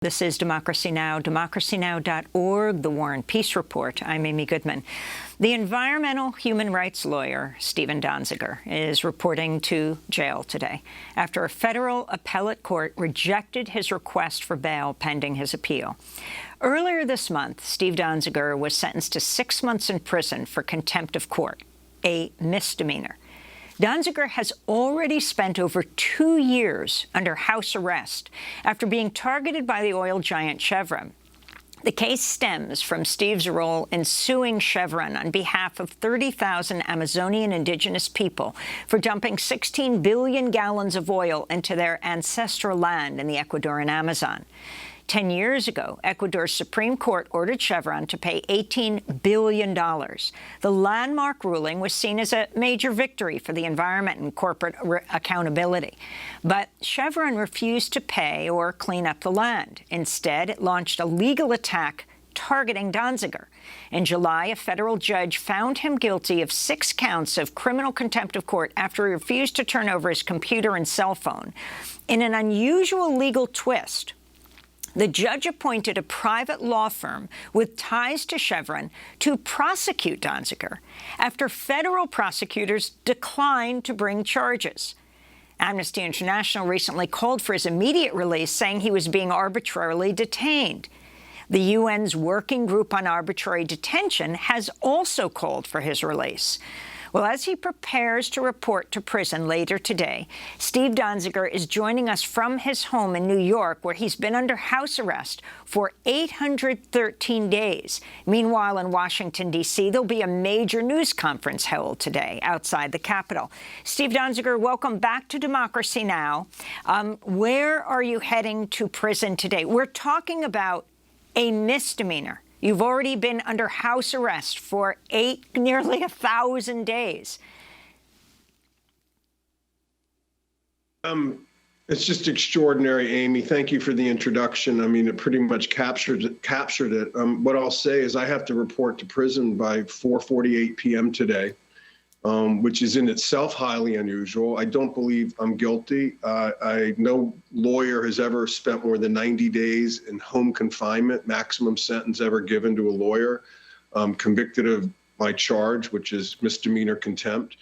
This is Democracy Now!, democracynow.org, The War and Peace Report. I'm Amy Goodman. The environmental human rights lawyer, Stephen Donziger, is reporting to jail today after a federal appellate court rejected his request for bail pending his appeal. Earlier this month, Steve Donziger was sentenced to 6 months in prison for contempt of court, a misdemeanor. Donziger has already spent over 2 years under house arrest after being targeted by the oil giant Chevron. The case stems from Steve's role in suing Chevron on behalf of 30,000 Amazonian indigenous people for dumping 16 billion gallons of oil into their ancestral land in the Ecuadorian Amazon. 10 years ago, Ecuador's Supreme Court ordered Chevron to pay $18 billion. The landmark ruling was seen as a major victory for the environment and corporate accountability. But Chevron refused to pay or clean up the land. Instead, it launched a legal attack targeting Donziger. In July, a federal judge found him guilty of 6 counts of criminal contempt of court after he refused to turn over his computer and cell phone. In an unusual legal twist, the judge appointed a private law firm with ties to Chevron to prosecute Donziger after federal prosecutors declined to bring charges. Amnesty International recently called for his immediate release, saying he was being arbitrarily detained. The UN's Working Group on Arbitrary Detention has also called for his release. Well, as he prepares to report to prison later today, Steve Donziger is joining us from his home in New York, where he's been under house arrest for 813 days. Meanwhile, in Washington, D.C., there'll be a major news conference held today outside the Capitol. Steve Donziger, welcome back to Democracy Now! Where are you heading to prison today? We're talking about a misdemeanor. You've already been under house arrest for nearly 1,000 days. It's just extraordinary, Amy. Thank you for the introduction. I mean, it pretty much captured it. What I'll say is I have to report to prison by 4:48 p.m. today, which is in itself highly unusual. I don't believe I'm guilty. No lawyer has ever spent more than 90 days in home confinement, maximum sentence ever given to a lawyer, convicted of my charge, which is misdemeanor contempt.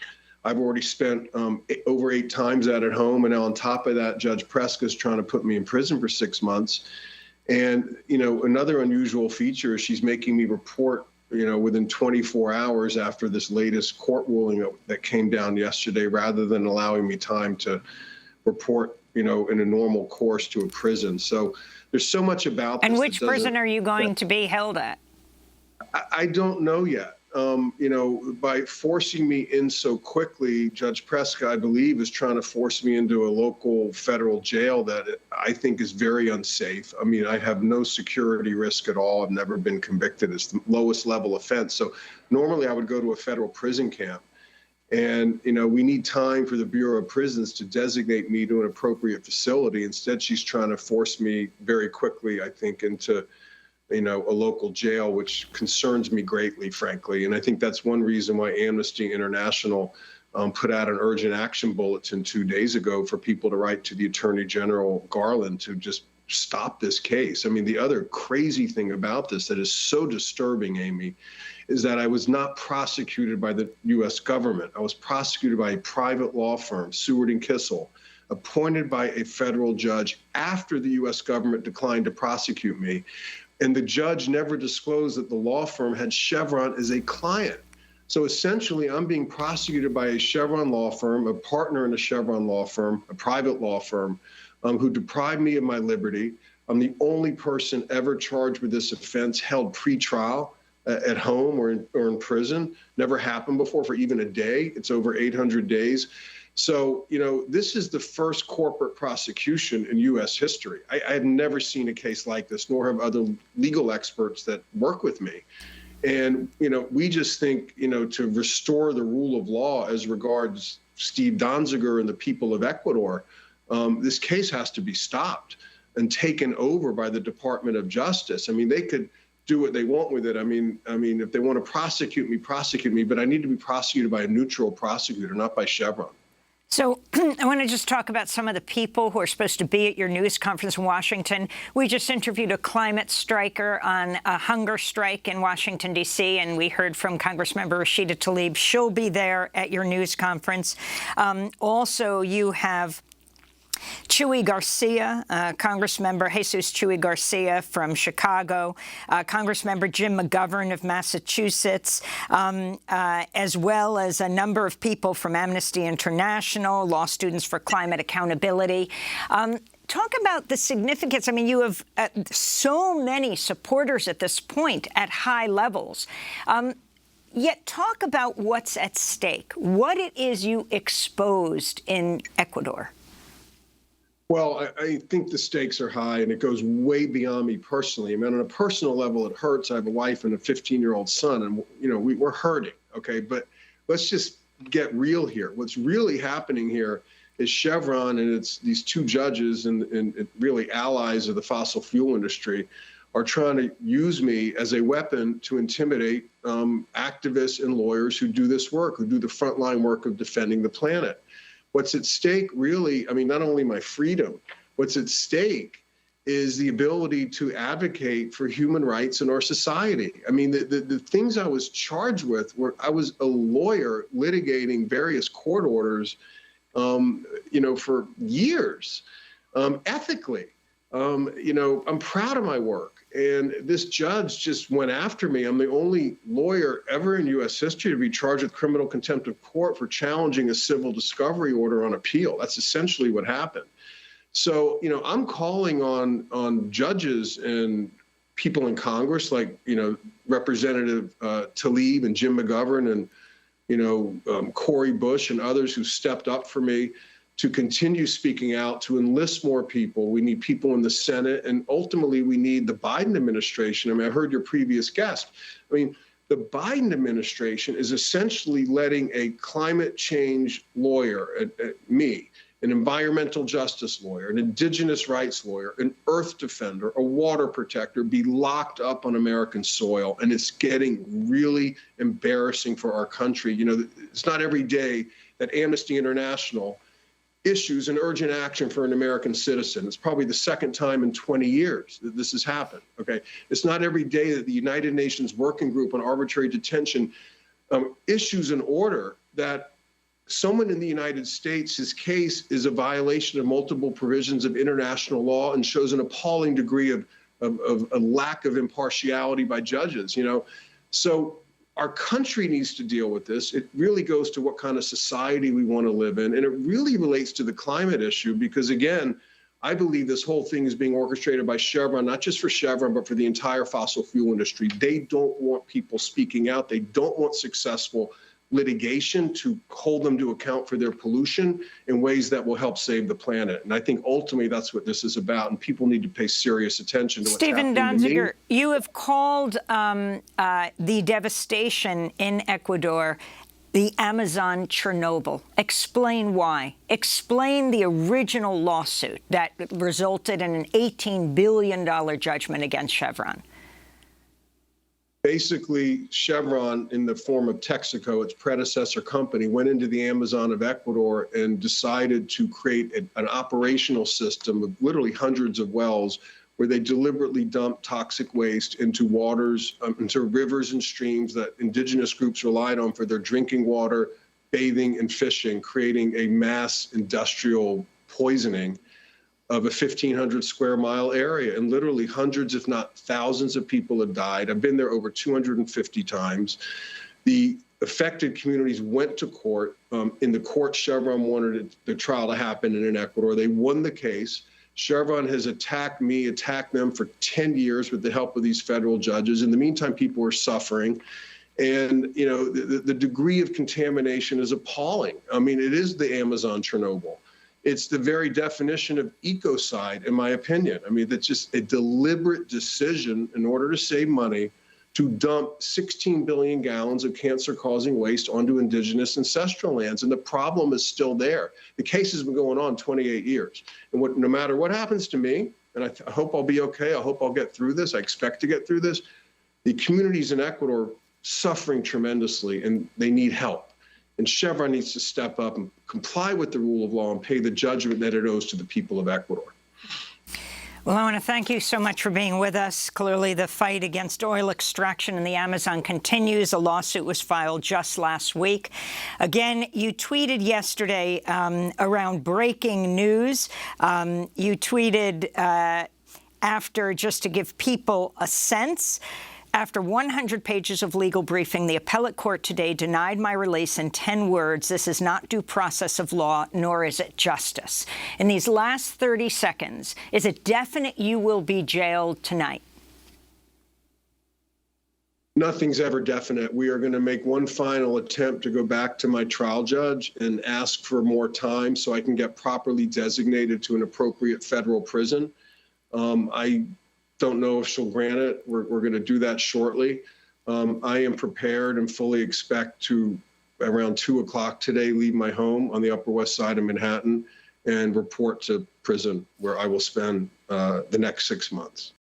I've already spent over 8 times that at home, and now on top of that, Judge Preska's trying to put me in prison for 6 months. And, another unusual feature is she's making me report within 24 hours after this latest court ruling that came down yesterday, rather than allowing me time to report, in a normal course to a prison. So there's so much about this. And which prison are you going to be held at? I don't know yet. By forcing me in so quickly, Judge Preska, I believe, is trying to force me into a local federal jail that I think is very unsafe. I mean, I have no security risk at all. I've never been convicted. It's the lowest level offense. So normally I would go to a federal prison camp. And, we need time for the Bureau of Prisons to designate me to an appropriate facility. Instead, she's trying to force me very quickly, I think, into a local jail, which concerns me greatly, frankly. And I think that's one reason why Amnesty International put out an urgent action bulletin 2 days ago for people to write to the Attorney General Garland to just stop this case. I mean, the other crazy thing about this that is so disturbing, Amy, is that I was not prosecuted by the U.S. government. I was prosecuted by a private law firm, Seward and Kissel, appointed by a federal judge after the U.S. government declined to prosecute me. And the judge never disclosed that the law firm had Chevron as a client. So essentially, I'm being prosecuted by a Chevron law firm, a partner in a Chevron law firm, a private law firm, who deprived me of my liberty. I'm the only person ever charged with this offense held pre-trial at home or in prison. Never happened before for even a day. It's over 800 days. So, this is the first corporate prosecution in U.S. history. I have never seen a case like this, nor have other legal experts that work with me. And, we just think, to restore the rule of law as regards Steve Donziger and the people of Ecuador, this case has to be stopped and taken over by the Department of Justice. I mean, they could do what they want with it. I mean, if they want to prosecute me, but I need to be prosecuted by a neutral prosecutor, not by Chevron. So I want to just talk about some of the people who are supposed to be at your news conference in Washington. We just interviewed a climate striker on a hunger strike in Washington, D.C., and we heard from Congressmember Rashida Tlaib. She'll be there at your news conference. Also, you have Chuy Garcia, Congressmember Jesus Chuy Garcia from Chicago, Congressmember Jim McGovern of Massachusetts, as well as a number of people from Amnesty International, Law Students for Climate Accountability. Talk about the significance. I mean, you have so many supporters at this point at high levels. Yet talk about what's at stake, what it is you exposed in Ecuador. Well, I think the stakes are high, and it goes way beyond me personally. I mean, on a personal level, it hurts. I have a wife and a 15-year-old son, and we're hurting. Okay, but let's just get real here. What's really happening here is Chevron and it's these two judges and really allies of the fossil fuel industry are trying to use me as a weapon to intimidate activists and lawyers who do this work, who do the frontline work of defending the planet. What's at stake, really, I mean, not only my freedom, what's at stake is the ability to advocate for human rights in our society. I mean, the things I was charged with were I was a lawyer litigating various court orders, for years, ethically. I'm proud of my work. And this judge just went after me. I'm the only lawyer ever in U.S. history to be charged with criminal contempt of court for challenging a civil discovery order on appeal. That's essentially what happened. So, I'm calling on judges and people in Congress like, Representative Tlaib and Jim McGovern and, Cori Bush and others who stepped up for me to continue speaking out, to enlist more people. We need people in the Senate, and ultimately we need the Biden administration. I mean, I heard your previous guest. I mean, the Biden administration is essentially letting a climate change lawyer, me, an environmental justice lawyer, an indigenous rights lawyer, an earth defender, a water protector, be locked up on American soil. And it's getting really embarrassing for our country. It's not every day that Amnesty International issues an urgent action for an American citizen. It's probably the second time in 20 years that this has happened, okay? It's not every day that the United Nations Working Group on Arbitrary Detention issues an order that someone in the United States, his case is a violation of multiple provisions of international law and shows an appalling degree of a lack of impartiality by judges, So our country needs to deal with this. It really goes to what kind of society we want to live in. And it really relates to the climate issue because, again, I believe this whole thing is being orchestrated by Chevron, not just for Chevron, but for the entire fossil fuel industry. They don't want people speaking out. They don't want successful litigation to hold them to account for their pollution in ways that will help save the planet. And I think ultimately that's what this is about, and people need to pay serious attention to what's happening. Stephen Donziger, you have called the devastation in Ecuador the Amazon Chernobyl. Explain why. Explain the original lawsuit that resulted in an $18 billion judgment against Chevron. Basically, Chevron, in the form of Texaco, its predecessor company, went into the Amazon of Ecuador and decided to create an operational system of literally hundreds of wells where they deliberately dumped toxic waste into waters, into rivers and streams that indigenous groups relied on for their drinking water, bathing, and fishing, creating a mass industrial poisoning of a 1,500 square mile area. And literally hundreds, if not thousands of people have died. I've been there over 250 times. The affected communities went to court. In the court, Chevron wanted the trial to happen in Ecuador. They won the case. Chevron has attacked me, attacked them for 10 years with the help of these federal judges. In the meantime, people are suffering. And, the degree of contamination is appalling. I mean, it is the Amazon Chernobyl. It's the very definition of ecocide, in my opinion. I mean, that's just a deliberate decision in order to save money to dump 16 billion gallons of cancer-causing waste onto indigenous ancestral lands. And the problem is still there. The case has been going on 28 years. And no matter what happens to me, and I hope I'll be okay, I hope I'll get through this, I expect to get through this, the communities in Ecuador suffering tremendously, and they need help. And Chevron needs to step up and comply with the rule of law and pay the judgment that it owes to the people of Ecuador. Well, I want to thank you so much for being with us. Clearly, the fight against oil extraction in the Amazon continues. A lawsuit was filed just last week. Again, you tweeted yesterday around breaking news. You tweeted after, just to give people a sense, after 100 pages of legal briefing, the appellate court today denied my release in 10 words. This is not due process of law, nor is it justice. In these last 30 seconds, is it definite you will be jailed tonight? Nothing's ever definite. We are going to make one final attempt to go back to my trial judge and ask for more time so I can get properly designated to an appropriate federal prison. I don't know if she'll grant it. We're going to do that shortly. I am prepared and fully expect to, around 2 o'clock today, leave my home on the Upper West Side of Manhattan and report to prison, where I will spend the next 6 months.